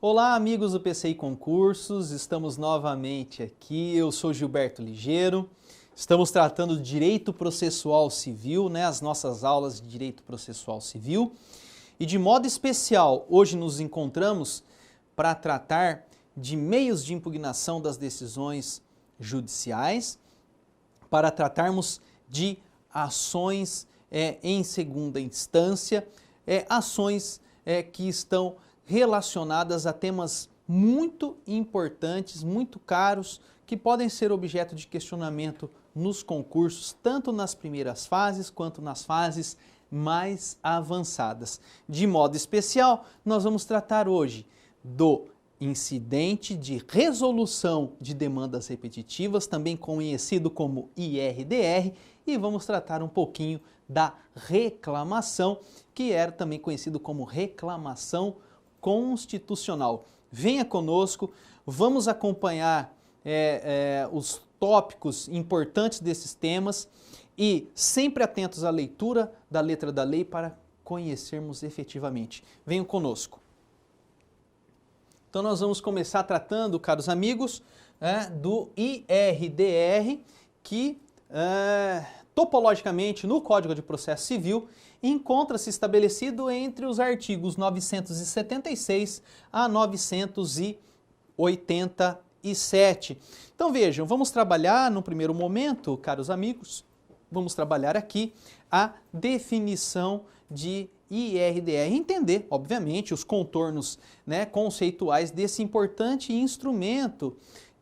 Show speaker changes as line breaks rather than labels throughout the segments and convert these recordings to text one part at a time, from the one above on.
Olá, amigos do PCI Concursos, estamos novamente aqui. Eu sou Gilberto Ligeiro. Estamos tratando de direito processual civil, as nossas aulas de direito processual civil. E de modo especial, hoje nos encontramos para tratar de meios de impugnação das decisões judiciais, para tratarmos de ações em segunda instância, ações que estão relacionadas a temas muito importantes, muito caros, que podem ser objeto de questionamento nos concursos, tanto nas primeiras fases quanto nas fases mais avançadas. De modo especial, nós vamos tratar hoje do incidente de resolução de demandas repetitivas, também conhecido como IRDR, e vamos tratar um pouquinho da reclamação, que era também conhecido como reclamação constitucional. Venha conosco, vamos acompanhar os tópicos importantes desses temas e sempre atentos à leitura da letra da lei para conhecermos efetivamente. Venham conosco. Então nós vamos começar tratando, caros amigos, do IRDR, que topologicamente no Código de Processo Civil encontra-se estabelecido entre os artigos 976 a 987. Então vejam, vamos trabalhar no primeiro momento, caros amigos, vamos trabalhar aqui a definição de IRDR, entender, obviamente, os contornos conceituais desse importante instrumento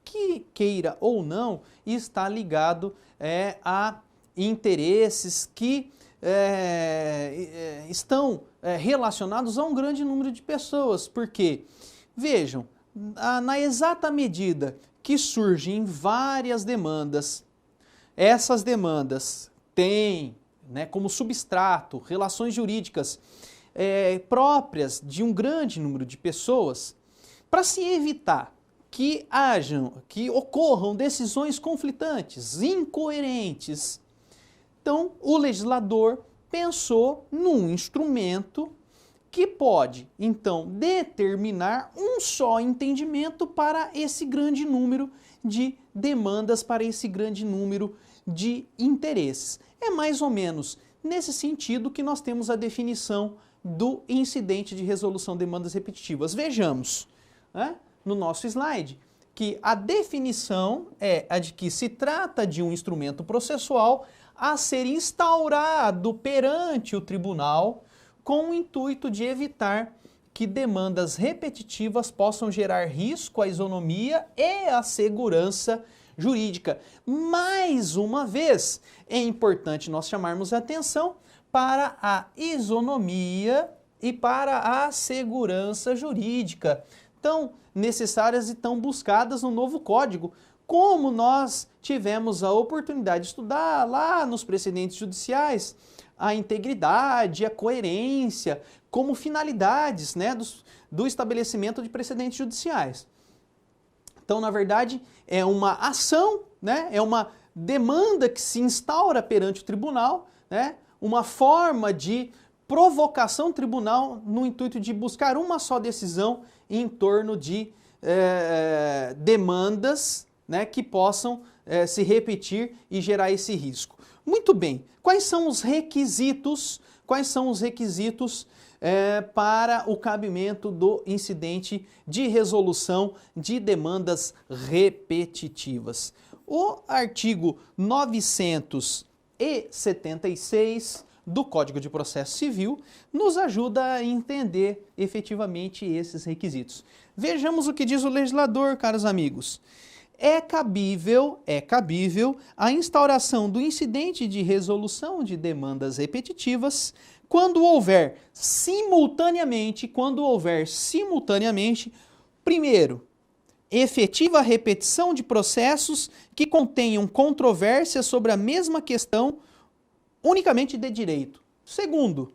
que, queira ou não, está ligado a interesses que estão relacionados a um grande número de pessoas, porque, vejam, na exata medida que surgem várias demandas, essas demandas têm como substrato relações jurídicas próprias de um grande número de pessoas, para se evitar que ocorram decisões conflitantes, incoerentes. Então, o legislador pensou num instrumento que pode, então, determinar um só entendimento para esse grande número de demandas, para esse grande número de interesses. É mais ou menos nesse sentido que nós temos a definição do incidente de resolução de demandas repetitivas. Vejamos, no nosso slide, que a definição é a de que se trata de um instrumento processual a ser instaurado perante o tribunal com o intuito de evitar que demandas repetitivas possam gerar risco à isonomia e à segurança jurídica. Mais uma vez, é importante nós chamarmos a atenção para a isonomia e para a segurança jurídica, tão necessárias e tão buscadas no novo Código, como nós tivemos a oportunidade de estudar lá nos precedentes judiciais, a integridade, a coerência, como finalidades do estabelecimento de precedentes judiciais. Então, na verdade, é uma ação, é uma demanda que se instaura perante o tribunal, uma forma de provocação do tribunal no intuito de buscar uma só decisão em torno de demandas que possam se repetir e gerar esse risco. Muito bem, quais são os requisitos para o cabimento do incidente de resolução de demandas repetitivas? O artigo 976 do Código de Processo Civil nos ajuda a entender efetivamente esses requisitos. Vejamos o que diz o legislador, caros amigos. É cabível a instauração do incidente de resolução de demandas repetitivas quando houver simultaneamente, primeiro, efetiva repetição de processos que contenham controvérsia sobre a mesma questão unicamente de direito. Segundo,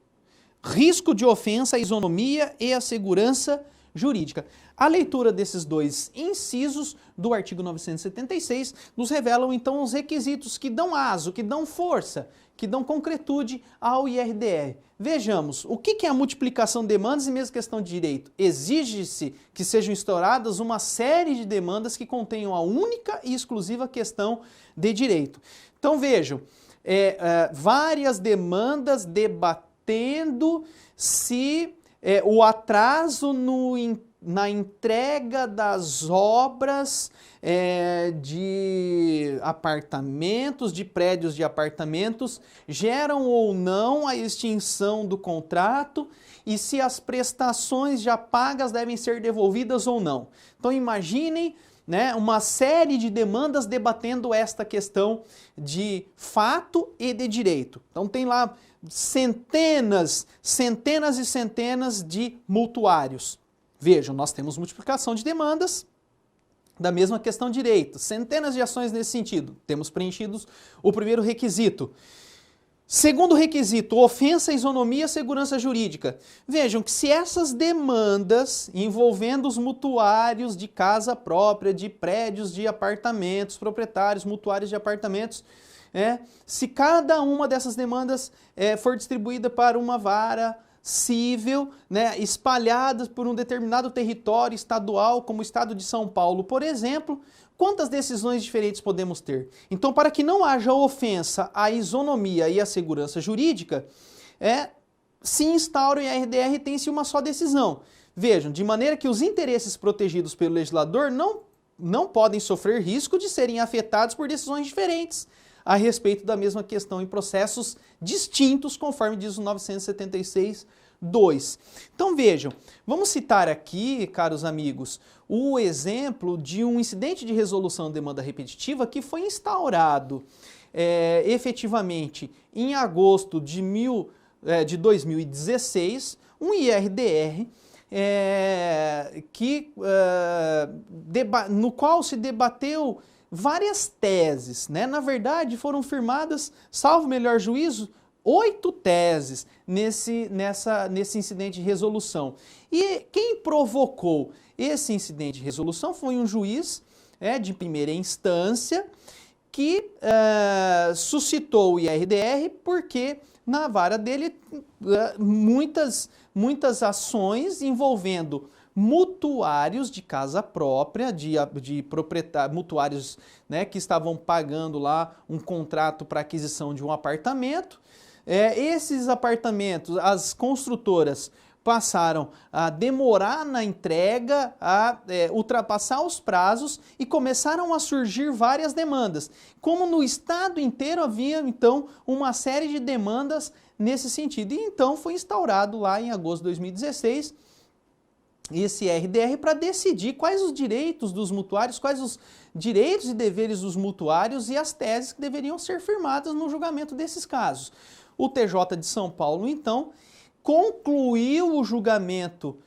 risco de ofensa à isonomia e à segurança jurídica. A leitura desses dois incisos do artigo 976 nos revelam então os requisitos que dão aso, que dão força, que dão concretude ao IRDR. Vejamos, o que é a multiplicação de demandas e mesmo questão de direito? Exige-se que sejam instauradas uma série de demandas que contenham a única e exclusiva questão de direito. Então vejam, várias demandas debatendo se o atraso na entrega das obras de apartamentos, de prédios de apartamentos, geram ou não a extinção do contrato e se as prestações já pagas devem ser devolvidas ou não. Então imaginem, né, uma série de demandas debatendo esta questão de fato e de direito. Então tem lá centenas e centenas de multuários. Vejam, nós temos multiplicação de demandas da mesma questão de direito, centenas de ações nesse sentido. Temos preenchidos o primeiro requisito. Segundo requisito, ofensa, isonomia, segurança jurídica. Vejam que se essas demandas envolvendo os mutuários de casa própria, de prédios de apartamentos, proprietários, mutuários de apartamentos, se cada uma dessas demandas for distribuída para uma vara cível, né, espalhadas por um determinado território estadual, como o estado de São Paulo, por exemplo, quantas decisões diferentes podemos ter? Então, para que não haja ofensa à isonomia e à segurança jurídica, se instaura o IRDR e tem-se uma só decisão. Vejam, de maneira que os interesses protegidos pelo legislador não podem sofrer risco de serem afetados por decisões diferentes a respeito da mesma questão em processos distintos, conforme diz o 976-2. Então vejam, vamos citar aqui, caros amigos, o exemplo de um incidente de resolução de demanda repetitiva que foi instaurado efetivamente em agosto de 2016, um IRDR no qual se debateu várias teses, né? Na verdade, foram firmadas, salvo melhor juízo, 8 teses nesse incidente de resolução. E quem provocou esse incidente de resolução foi um juiz de primeira instância que suscitou o IRDR porque na vara dele muitas ações envolvendo mutuários de casa própria, de proprietários, mutuários, né, que estavam pagando lá um contrato para aquisição de um apartamento. Esses apartamentos, as construtoras passaram a demorar na entrega, a ultrapassar os prazos e começaram a surgir várias demandas. Como no estado inteiro havia, então, uma série de demandas nesse sentido. E então foi instaurado lá em agosto de 2016 esse RDR para decidir quais os direitos dos mutuários, quais os direitos e deveres dos mutuários e as teses que deveriam ser firmadas no julgamento desses casos. O TJ de São Paulo, então, concluiu o julgamento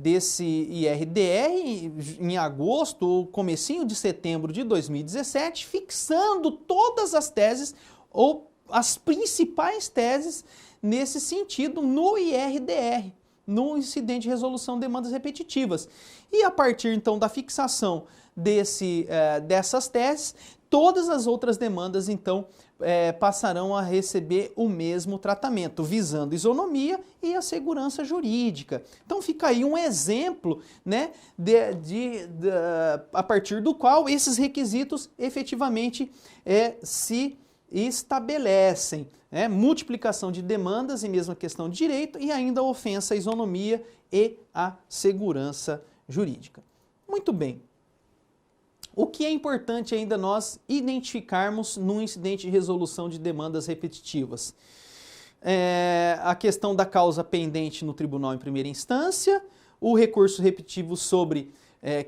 desse IRDR em agosto ou comecinho de setembro de 2017, fixando todas as teses ou as principais teses nesse sentido no IRDR, no incidente de resolução de demandas repetitivas. E a partir então da fixação dessas teses, todas as outras demandas então passarão a receber o mesmo tratamento, visando isonomia e a segurança jurídica. Então fica aí um exemplo, né, a partir do qual esses requisitos efetivamente se estabelecem, né? Multiplicação de demandas e mesma questão de direito e ainda a ofensa à isonomia e à segurança jurídica. Muito bem. O que é importante ainda nós identificarmos num incidente de resolução de demandas repetitivas? A questão da causa pendente no tribunal em primeira instância, o recurso repetitivo sobre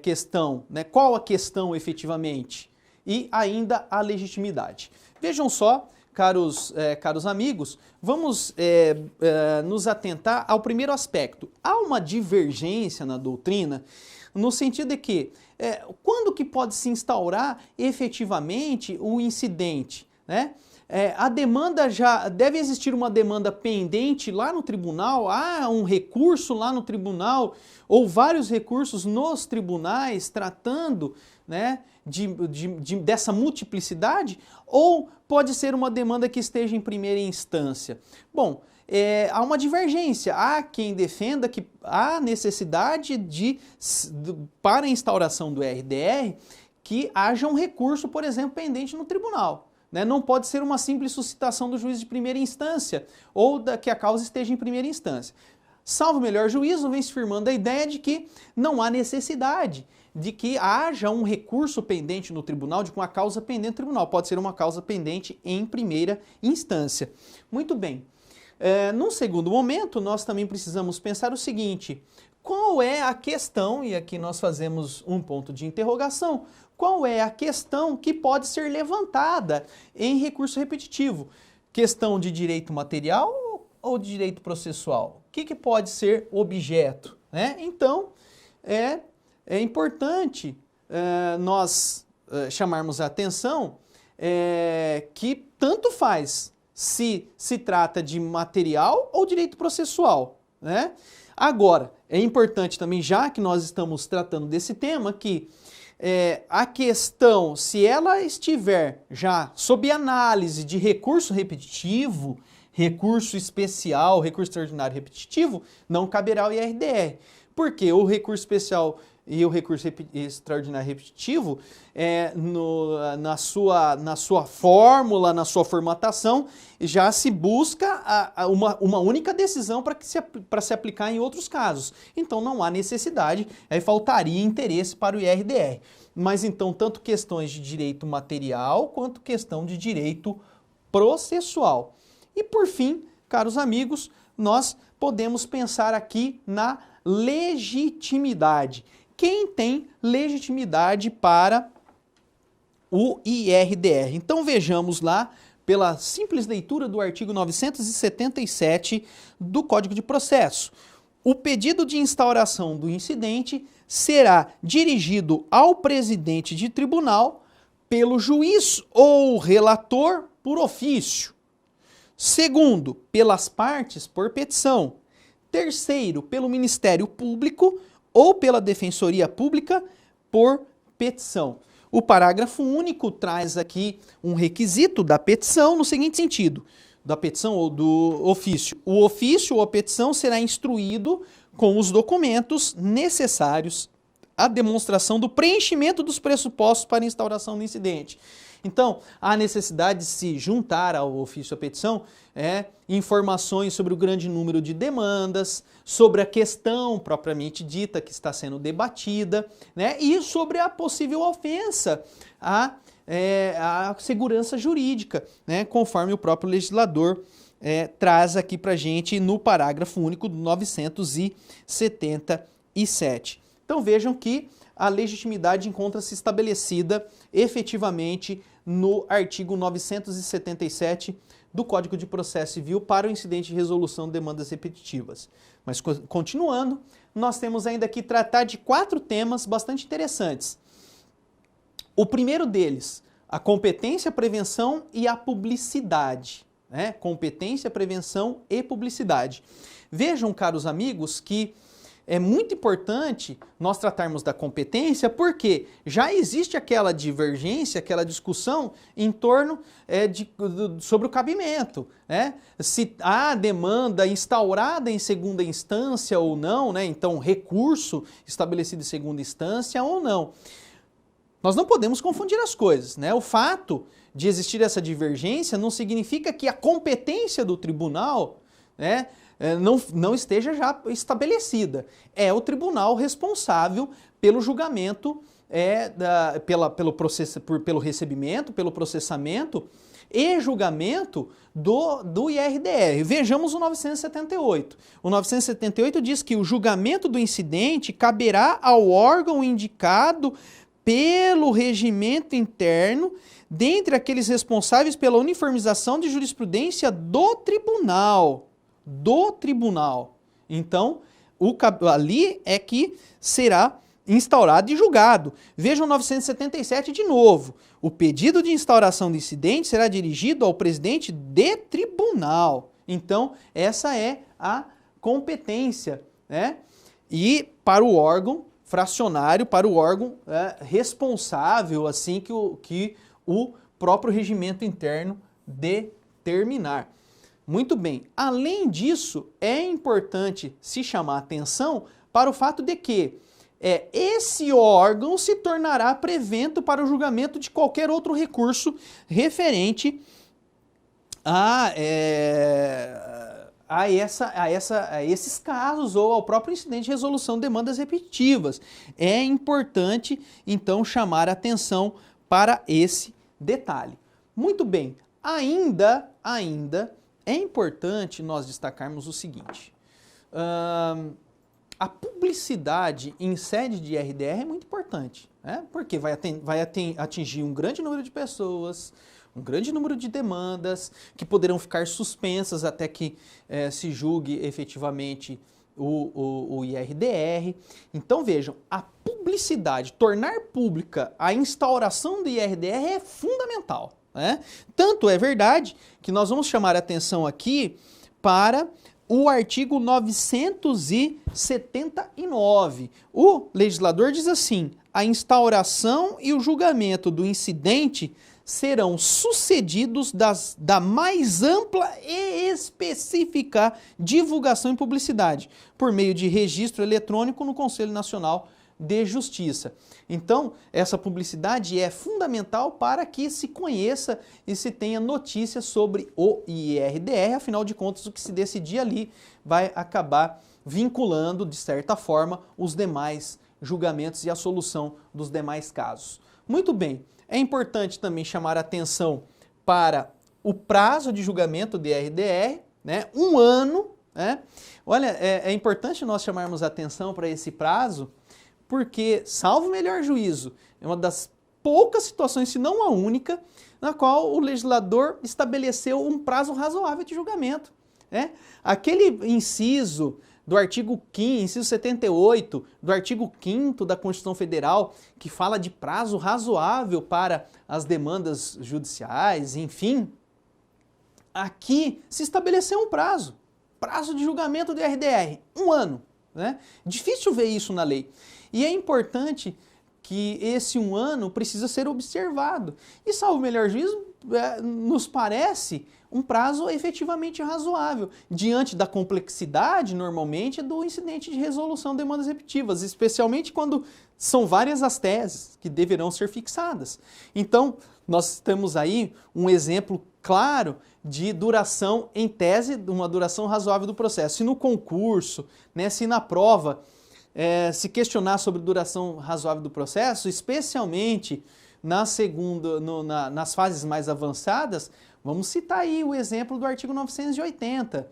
questão, né, qual a questão efetivamente, e ainda a legitimidade. Vejam só, caros amigos, vamos nos atentar ao primeiro aspecto. Há uma divergência na doutrina no sentido de que quando que pode se instaurar efetivamente o incidente, né? a demanda já deve existir uma demanda pendente lá no tribunal, há um recurso lá no tribunal, ou vários recursos nos tribunais tratando, né, dessa multiplicidade, ou pode ser uma demanda que esteja em primeira instância? Bom, há uma divergência. Há quem defenda que há necessidade para a instauração do RDR, que haja um recurso, por exemplo, pendente no tribunal. Né? Não pode ser uma simples suscitação do juiz de primeira instância ou que a causa esteja em primeira instância. Salvo o melhor juízo, vem se firmando a ideia de que não há necessidade de que haja um recurso pendente no tribunal, de que uma causa pendente no tribunal. Pode ser uma causa pendente em primeira instância. Muito bem. Num segundo momento, nós também precisamos pensar o seguinte: qual é a questão, e aqui nós fazemos um ponto de interrogação, qual é a questão que pode ser levantada em recurso repetitivo? Questão de direito material ou de direito processual? O que pode ser objeto? Né? Então, é importante nós chamarmos a atenção que tanto faz se trata de material ou direito processual, né? Agora, é importante também, já que nós estamos tratando desse tema, que a questão, se ela estiver já sob análise de recurso repetitivo, recurso especial, recurso extraordinário repetitivo, não caberá o IRDR. Porque o recurso especial e o recurso extraordinário repetitivo, na sua fórmula, na sua formatação, já se busca uma única decisão para se aplicar em outros casos. Então não há necessidade, aí faltaria interesse para o IRDR. Mas então, tanto questões de direito material quanto questão de direito processual. E por fim, caros amigos, nós podemos pensar aqui na legitimidade. Quem tem legitimidade para o IRDR? Então vejamos lá, pela simples leitura do artigo 977 do Código de Processo. O pedido de instauração do incidente será dirigido ao presidente de tribunal pelo juiz ou relator por ofício. Segundo, pelas partes por petição. Terceiro, pelo Ministério Público ou pela Defensoria Pública por petição. O parágrafo único traz aqui um requisito da petição no seguinte sentido: da petição ou do ofício. O ofício ou a petição será instruído com os documentos necessários à demonstração do preenchimento dos pressupostos para a instauração do incidente. Então, há necessidade de se juntar ao ofício à petição informações sobre o grande número de demandas, sobre a questão propriamente dita que está sendo debatida, né, e sobre a possível ofensa à segurança jurídica, né, conforme o próprio legislador traz aqui para a gente no parágrafo único do 977. Então vejam que a legitimidade encontra-se estabelecida efetivamente no artigo 977 do Código de Processo Civil para o incidente de resolução de demandas repetitivas. Mas continuando, nós temos ainda que tratar de 4 temas bastante interessantes. O primeiro deles, a competência, a prevenção e a publicidade. Né? Competência, prevenção e publicidade. Vejam, caros amigos, que é muito importante nós tratarmos da competência, porque já existe aquela divergência, aquela discussão em torno sobre o cabimento, né? Se há demanda instaurada em segunda instância ou não, né? Então recurso estabelecido em segunda instância ou não. Nós não podemos confundir as coisas, né? O fato de existir essa divergência não significa que a competência do tribunal, né, não esteja já estabelecida. É o tribunal responsável pelo julgamento, pelo recebimento, pelo processamento e julgamento do IRDR. Vejamos o 978. O 978 diz que o julgamento do incidente caberá ao órgão indicado pelo regimento interno, dentre aqueles responsáveis pela uniformização de jurisprudência do tribunal. Então, ali é que será instaurado e julgado. Vejam 977 de novo. O pedido de instauração do incidente será dirigido ao presidente de tribunal. Então, essa é a competência, né? E para o órgão fracionário, para o órgão responsável, assim que o próprio regimento interno determinar. Muito bem. Além disso, é importante se chamar a atenção para o fato de que esse órgão se tornará prevento para o julgamento de qualquer outro recurso referente a esses casos ou ao próprio incidente de resolução de demandas repetitivas. É importante, então, chamar a atenção para esse detalhe. Muito bem. Ainda é importante nós destacarmos o seguinte. A publicidade em sede de RDR é muito importante, né? Porque vai atingir um grande número de pessoas, um grande número de demandas que poderão ficar suspensas até que se julgue efetivamente o IRDR. Então vejam, a publicidade, tornar pública a instauração do IRDR é fundamental, né? Tanto é verdade que nós vamos chamar a atenção aqui para o artigo 979. O legislador diz assim: a instauração e o julgamento do incidente serão sucedidos da mais ampla e específica divulgação e publicidade, por meio de registro eletrônico no Conselho Nacional de Justiça. Então, essa publicidade é fundamental para que se conheça e se tenha notícias sobre o IRDR, afinal de contas, o que se decidir ali vai acabar vinculando, de certa forma, os demais julgamentos e a solução dos demais casos. Muito bem, é importante também chamar a atenção para o prazo de julgamento do IRDR, né? 1 ano, né? Olha, é importante nós chamarmos a atenção para esse prazo, porque, salvo o melhor juízo, é uma das poucas situações, se não a única, na qual o legislador estabeleceu um prazo razoável de julgamento, né? Aquele inciso do artigo 5º, inciso 78, do artigo 5º da Constituição Federal, que fala de prazo razoável para as demandas judiciais, enfim, aqui se estabeleceu um prazo de julgamento do IRDR, 1 ano, né? Difícil ver isso na lei. E é importante que esse 1 ano precisa ser observado. E, salvo o melhor juízo, nos parece um prazo efetivamente razoável, diante da complexidade, normalmente, do incidente de resolução de demandas repetitivas, especialmente quando são várias as teses que deverão ser fixadas. Então, nós temos aí um exemplo claro de duração em tese, uma duração razoável do processo. Se no concurso, né, se na prova, se questionar sobre duração razoável do processo, especialmente nas fases mais avançadas, vamos citar aí o exemplo do artigo 980,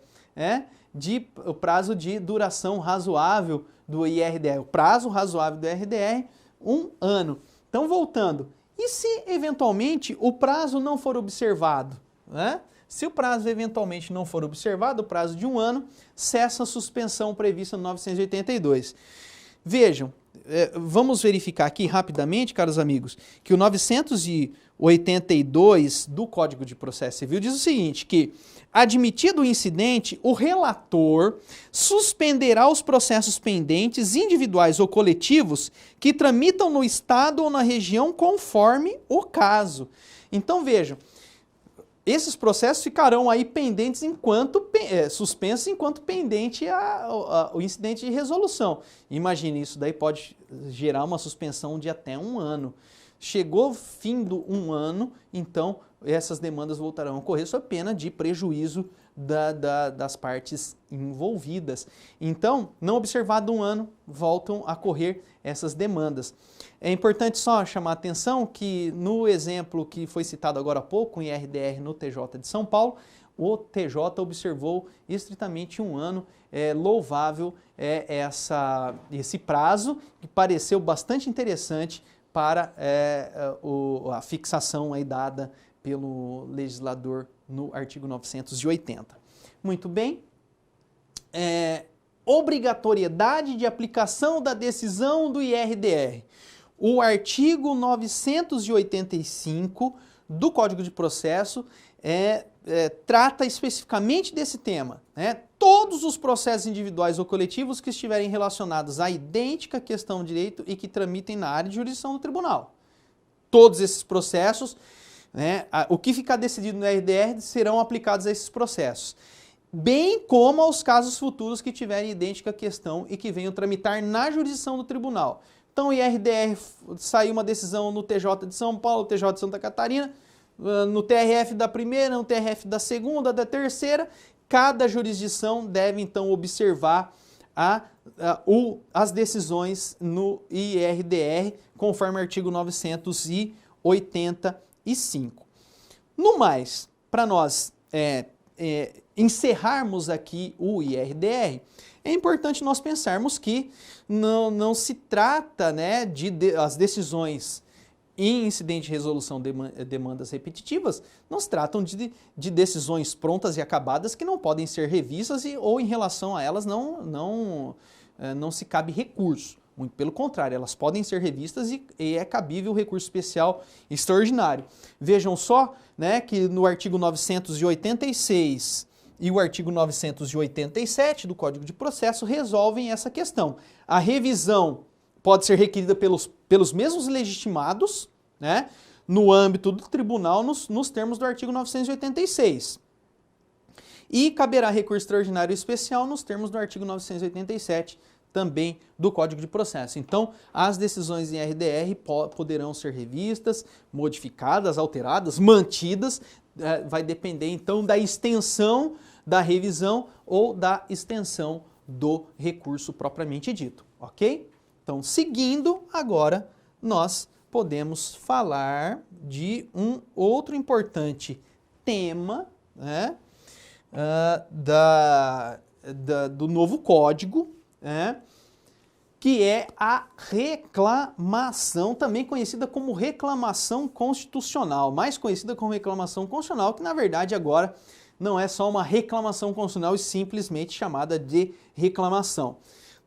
o prazo de duração razoável do IRDR. O prazo razoável do IRDR, 1 ano. Então, voltando, e se eventualmente o prazo não for observado, né? Se o prazo eventualmente não for observado, o prazo de 1 ano, cessa a suspensão prevista no 982. Vejam, vamos verificar aqui rapidamente, caros amigos, que o 982 do Código de Processo Civil diz o seguinte, que, admitido o incidente, o relator suspenderá os processos pendentes individuais ou coletivos que tramitam no Estado ou na região conforme o caso. Então, vejam, esses processos ficarão aí pendentes suspensos enquanto pendente o incidente de resolução. Imagine, isso daí pode gerar uma suspensão de até 1 ano. Chegou o fim do 1 ano, então essas demandas voltarão a ocorrer sob pena de prejuízo das partes envolvidas. Então, não observado 1 ano, voltam a correr essas demandas. É importante só chamar a atenção que no exemplo que foi citado agora há pouco, em IRDR no TJ de São Paulo, o TJ observou estritamente 1 ano. Louvável esse prazo, que pareceu bastante interessante para a fixação aí dada pelo legislador no artigo 980. Muito bem. obrigatoriedade de aplicação da decisão do IRDR. O artigo 985 do Código de Processo trata especificamente desse tema, né? Todos os processos individuais ou coletivos que estiverem relacionados à idêntica questão de direito e que tramitem na área de jurisdição do tribunal. Todos esses processos, né, o que ficar decidido no IRDR serão aplicados a esses processos, bem como aos casos futuros que tiverem idêntica questão e que venham tramitar na jurisdição do tribunal. Então, o IRDR saiu uma decisão no TJ de São Paulo, TJ de Santa Catarina, no TRF da primeira, no TRF da segunda, da terceira, cada jurisdição deve, então, observar as decisões no IRDR, conforme o artigo 985. No mais, para nós encerrarmos aqui o IRDR, é importante nós pensarmos que não se trata, né, as decisões em incidente de resolução de demandas repetitivas, não se tratam de decisões prontas e acabadas que não podem ser revistas ou em relação a elas não se cabe recurso. Muito pelo contrário, elas podem ser revistas e é cabível o recurso especial extraordinário. Vejam só, né, que no artigo 986 e o artigo 987 do Código de Processo resolvem essa questão. A revisão pode ser requerida pelos mesmos legitimados, né, no âmbito do tribunal, nos termos do artigo 986. E caberá recurso extraordinário especial nos termos do artigo 987, também do Código de Processo. Então, as decisões em RDR poderão ser revistas, modificadas, alteradas, mantidas, vai depender então da extensão da revisão ou da extensão do recurso propriamente dito, ok? Então, seguindo, agora nós podemos falar de um outro importante tema, né, do novo código, né, que é a reclamação, também conhecida como reclamação constitucional, mais conhecida como reclamação constitucional, que na verdade agora não é só uma reclamação constitucional e simplesmente chamada de reclamação.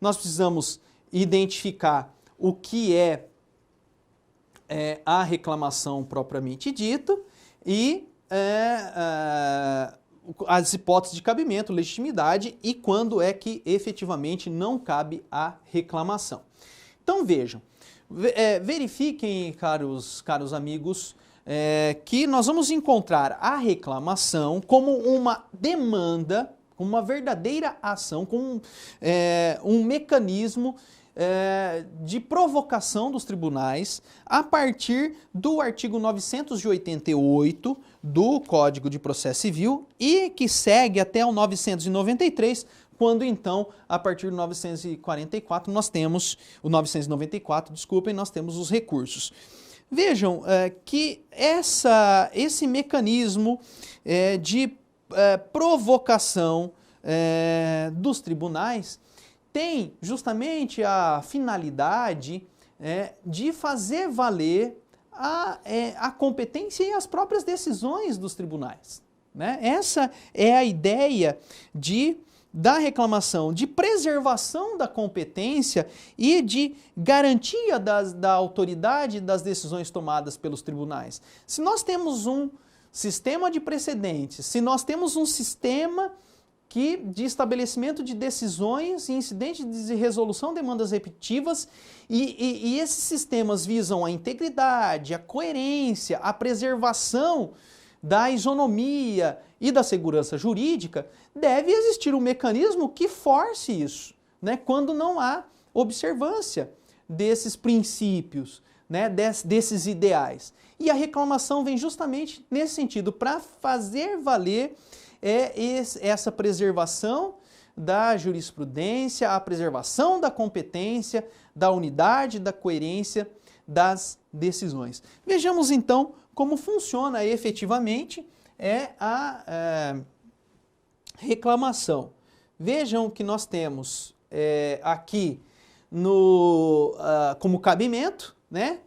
Nós precisamos identificar o que é a reclamação propriamente dita e as hipóteses de cabimento, legitimidade e quando é que efetivamente não cabe a reclamação. Então vejam, verifiquem, caros amigos, que nós vamos encontrar a reclamação como uma demanda, uma verdadeira ação, como um mecanismo de provocação dos tribunais a partir do artigo 988 do Código de Processo Civil e que segue até o 993, quando então, a partir do 944, nós temos, o 994, desculpem, nós temos os recursos. Vejam que esse mecanismo de provocação dos tribunais tem justamente a finalidade de fazer valer a competência e as próprias decisões dos tribunais, né? Essa é a ideia da reclamação, de preservação da competência e de garantia da autoridade das decisões tomadas pelos tribunais. Se nós temos um sistema de precedentes, se nós temos um sistema de estabelecimento de decisões e incidentes de resolução de demandas repetitivas e esses sistemas visam a integridade, a coerência, a preservação da isonomia e da segurança jurídica, deve existir um mecanismo que force isso, né, quando não há observância desses princípios, né, desses ideais. E a reclamação vem justamente nesse sentido, para fazer valer essa preservação da jurisprudência, a preservação da competência, da unidade, da coerência das decisões. Vejamos então como funciona efetivamente a reclamação. Vejam que nós temos aqui como cabimento, né,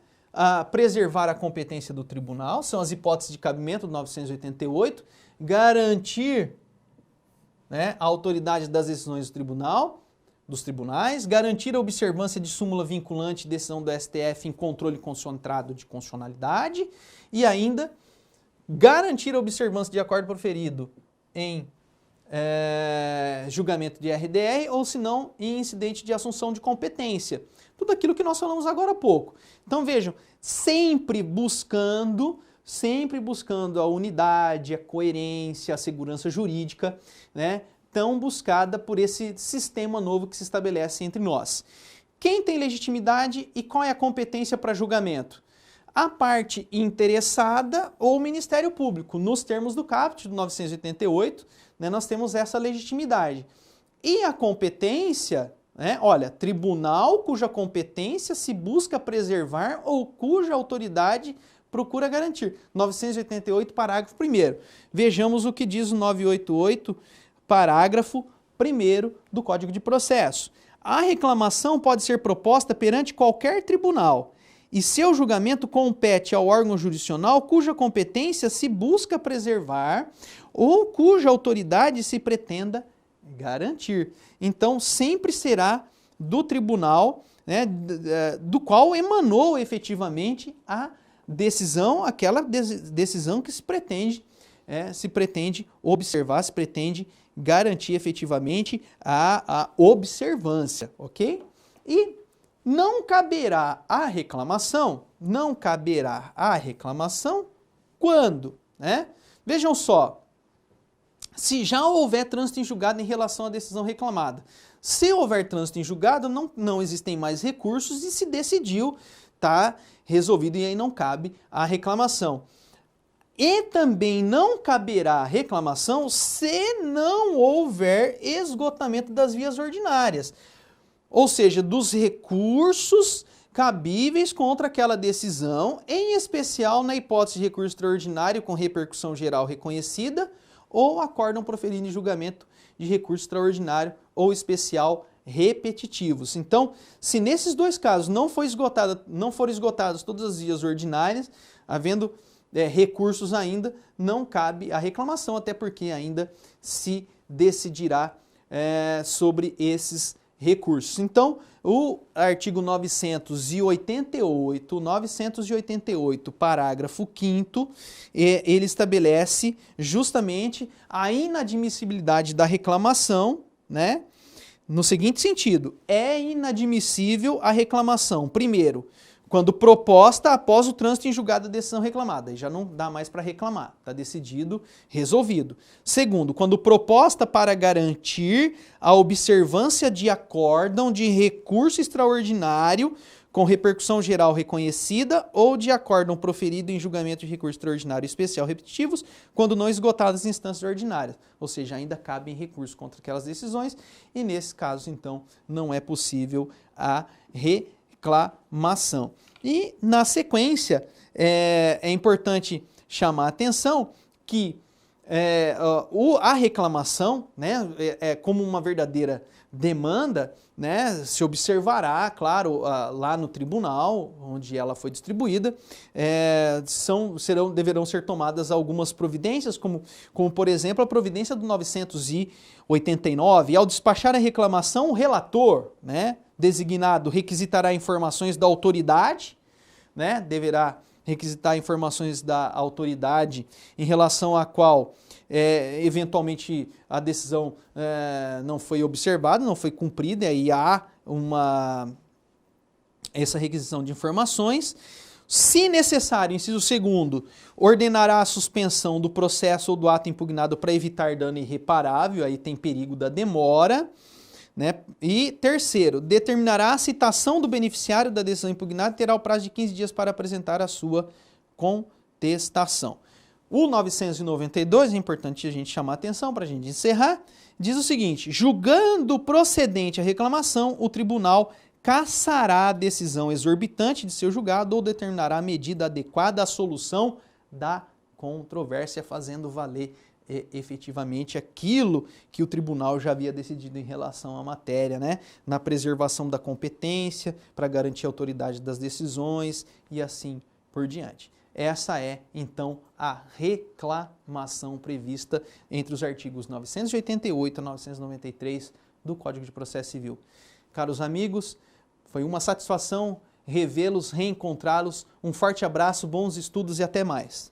preservar a competência do tribunal, são as hipóteses de cabimento do 988, garantir, né, a autoridade das decisões do tribunal, dos tribunais, garantir a observância de súmula vinculante e decisão do STF em controle concentrado de constitucionalidade e ainda garantir a observância de acordo proferido em julgamento de RDR ou, se não, em incidente de assunção de competência. Tudo aquilo que nós falamos agora há pouco. Então, vejam, sempre buscando a unidade, a coerência, a segurança jurídica, né, tão buscada por esse sistema novo que se estabelece entre nós. Quem tem legitimidade e qual é a competência para julgamento? A parte interessada ou o Ministério Público. Nos termos do caput do 988, né, nós temos essa legitimidade. E a competência, né, olha, tribunal cuja competência se busca preservar ou cuja autoridade procura garantir. 988, parágrafo 1º. Vejamos o que diz o 988, parágrafo 1º do Código de Processo. A reclamação pode ser proposta perante qualquer tribunal e seu julgamento compete ao órgão jurisdicional cuja competência se busca preservar ou cuja autoridade se pretenda garantir. Então, sempre será do tribunal, né, do qual emanou efetivamente a decisão, aquela decisão que se pretende observar, se pretende garantir efetivamente a observância, ok? E não caberá a reclamação quando, né? Vejam só, se já houver trânsito em julgado em relação à decisão reclamada. Se houver trânsito em julgado, não existem mais recursos e se decidiu, tá resolvido e aí não cabe a reclamação. E também não caberá reclamação se não houver esgotamento das vias ordinárias. Ou seja, dos recursos cabíveis contra aquela decisão, em especial na hipótese de recurso extraordinário com repercussão geral reconhecida ou acórdão proferido em julgamento de recurso extraordinário ou especial repetitivos. Então, se nesses dois casos não forem esgotadas todas as vias ordinárias, havendo recursos ainda, não cabe a reclamação, até porque ainda se decidirá sobre esses recursos. Então, o artigo 988, parágrafo 5º, ele estabelece justamente a inadmissibilidade da reclamação, né? No seguinte sentido, é inadmissível a reclamação, primeiro, quando proposta após o trânsito em julgado da decisão reclamada, aí já não dá mais para reclamar, está decidido, resolvido. Segundo, quando proposta para garantir a observância de acórdão de recurso extraordinário com repercussão geral reconhecida ou de acórdão proferido em julgamento de recurso extraordinário especial repetitivos, quando não esgotadas as instâncias ordinárias. Ou seja, ainda cabem recursos contra aquelas decisões e, nesse caso, então, não é possível a reclamação. E, na sequência, é importante chamar a atenção que a reclamação, né, como uma verdadeira demanda, né, se observará, claro, lá no tribunal, onde ela foi distribuída, deverão ser tomadas algumas providências, como por exemplo, a providência do 989, e ao despachar a reclamação, o relator, né, designado requisitará informações da autoridade, né, deverá requisitar informações da autoridade em relação à qual eventualmente a decisão não foi observada, não foi cumprida, e aí há essa requisição de informações. Se necessário, inciso 2º, ordenará a suspensão do processo ou do ato impugnado para evitar dano irreparável, aí tem perigo da demora, né? E terceiro, determinará a citação do beneficiário da decisão impugnada e terá o prazo de 15 dias para apresentar a sua contestação. O 992, é importante a gente chamar a atenção para a gente encerrar, diz o seguinte: julgando procedente a reclamação, o tribunal cassará a decisão exorbitante de seu julgado ou determinará a medida adequada à solução da controvérsia, fazendo valer efetivamente aquilo que o tribunal já havia decidido em relação à matéria, né? Na preservação da competência, para garantir a autoridade das decisões e assim por diante. Essa é, então, a reclamação prevista entre os artigos 988 a 993 do Código de Processo Civil. Caros amigos, foi uma satisfação revê-los, reencontrá-los. Um forte abraço, bons estudos e até mais.